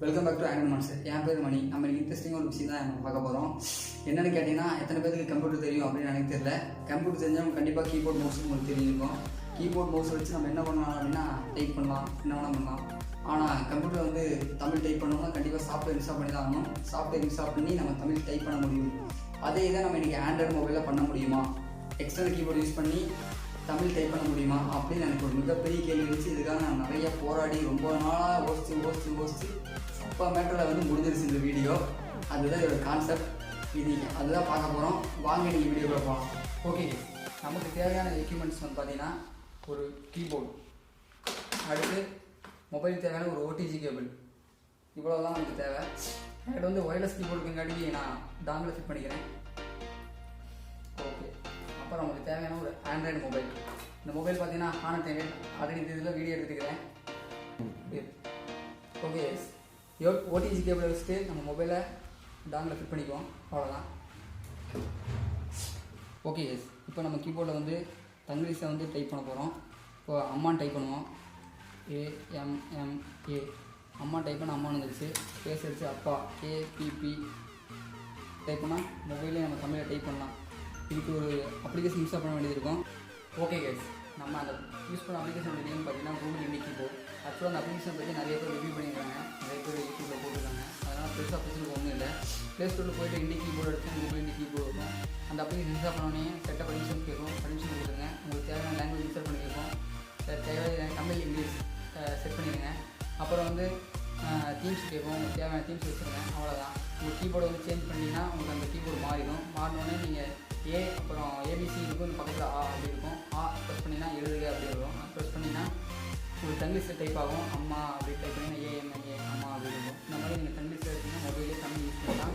Welcome back to Andriod Monster. என் பேர் மணி. நம்ம இன்ட்ரெஸ்டிங்காக ஒரு விஷயம் தான் நம்ம பார்க்க போகிறோம். என்னென்னு கேட்டிங்கன்னா, எத்தனை பேருக்கு கம்ப்யூட்டர் தெரியும் அப்படின்னு எனக்கு தெரியல. கம்ப்யூட்டர் தெரிஞ்சவங்க கண்டிப்பாக கீபோர்ட் மவுஸ் உங்களுக்கு தெரிஞ்சிருக்கும். கீபோர்ட் மவுஸ் வச்சு நம்ம என்ன பண்ணலாம் அப்படின்னா டைப் பண்ணலாம், என்ன வேணால் பண்ணலாம். ஆனால் கம்ப்யூட்டர் வந்து தமிழ் டைப் பண்ணோம்னா கண்டிப்பாக சாஃப்ட்வேர் இன்ஸ்டால் பண்ணி தான் ஆகணும். சாஃப்ட்வேர் இன்ஸ்டால் பண்ணி நம்ம தமிழ் டைப் பண்ண முடியும். அதே இதை நம்ம இன்றைக்கி ஆண்ட்ராய்டு மொபைலில் பண்ண முடியுமா, எக்ஸ்டர்னல் கீபோர்டு யூஸ் பண்ணி தமிழ் டைப் பண்ண முடியுமா அப்படின்னு எனக்கு ஒரு மிகப்பெரிய கேள்வி வச்சு இதுக்காக நான் நிறைய போராடி ரொம்ப நாளாக யோசிச்சு அப்போ மேட்டரில் வந்து முடிஞ்சிருச்சு இந்த வீடியோ. அதுதான் இதோட கான்செப்ட். இது அதுதான் பார்க்க போகிறோம். வாங்க நீங்கள் வீடியோவில் போகலாம். ஓகே, நமக்கு தேவையான எக்யூப்மெண்ட்ஸ் வந்து பார்த்தீங்கன்னா ஒரு கீபோர்டு, அடுத்து மொபைல் தேவையான ஒரு ஓடிஜி கேபிள், இவ்வளோதான் நமக்கு தேவை. என்கிட்ட வந்து ஒயர்லெஸ் கீபோர்டுக்குங்காட்டி நான் டாங்கில் ஃபிட் பண்ணிக்கிறேன். ஓகே, அப்புறம் நமக்கு தேவையான ஒரு ஆண்ட்ராய்டு மொபைல். இந்த மொபைல் பார்த்தீங்கன்னா ஆனது ஆல்ரெடி இந்த இதில் வீடியோ எடுத்துக்கிறேன். ஓகே, ஓடிஜி கேபிளை வச்சுட்டு நம்ம மொபைலை டாங்கில் ஃபிட் பண்ணிக்குவோம், அவ்வளோதான். ஓகே, இப்போ நம்ம கீபோர்டில் வந்து தங்கிலீஷை வந்து டைப் பண்ண போகிறோம். இப்போ அம்மான்னு டைப் பண்ணுவோம். AMMA அம்மா டைப் பண்ண அம்மான்னு வந்துடுச்சு. ஸ்பேஸ் அடிச்சு அப்பா KPP டைப் பண்ணால் மொபைலே நம்ம தமிழில் டைப் பண்ணலாம். இதுக்கு ஒரு அப்ளிகேஷன் இன்ஸ்டால் பண்ண வேண்டியது இருக்கும். ஓகே கைஸ், நம்ம அந்த யூஸ் பண்ண அப்ளிகேஷனோட நேம் பார்த்தீங்கன்னா கூகுள் இண்டிக் கீபோர்ட். ஆக்சுவலாக அந்த அப்ளிகேஷன் பற்றி நிறைய பேர் ரிவ்யூ பண்ணியிருக்காங்க, நிறைய பேர் யூடியூப்பில் போட்டிருக்காங்க. அதனால் பெருசாக பிரச்சனை ஒன்றும் இல்லை. ப்ளே ஸ்டோரில் போய்ட்டு இண்டிக் கீபோர்டு எடுத்து கூகுள் இண்டிக் கீபோர்டு இருக்கும். அந்த அப்ளிகேஷன் இன்ஸ்டால் பண்ணோடனே செட்டப் பர்மிஷன் கேட்கும். பர்மிஷன் கொடுத்துருங்க. உங்களுக்கு தேவையான லாங்குவேஜ் இன்ஸ்டால் பண்ணி கேட்கும். தேவையான தமிழ் இங்கிலீஷ் செட் பண்ணிடுங்க. அப்புறம் வந்து தீம்ஸ் கேட்கும். உங்களுக்கு தேவையான தீம்ஸ் வச்சுருங்க, அவ்வளோதான். உங்கள் கீபோர்டு வந்து சேஞ்ச் பண்ணிங்கன்னா உங்களுக்கு அந்த கீபோர்டு மாறிடும். மாறினோடனே நீங்கள் அப்புறம் ABC இருக்கும், இந்த பக்கத்தில் A அப்படி இருக்கும். ப்ரெஸ் பண்ணிங்கன்னா எழுதுக அப்படி இருக்கும். ப்ரெஸ் பண்ணிங்கன்னா உங்களுக்கு தங்கிலீஷில் டைப் ஆகும். அம்மா அப்படி டைப் பண்ணிங்கன்னா AMMA அம்மா அப்படி இருக்கும். இந்த மாதிரி நீங்கள் தங்கிலீஷில் எடுத்தீங்கன்னா மொபைலே தமிழ் யூஸ் பண்ணலாம்.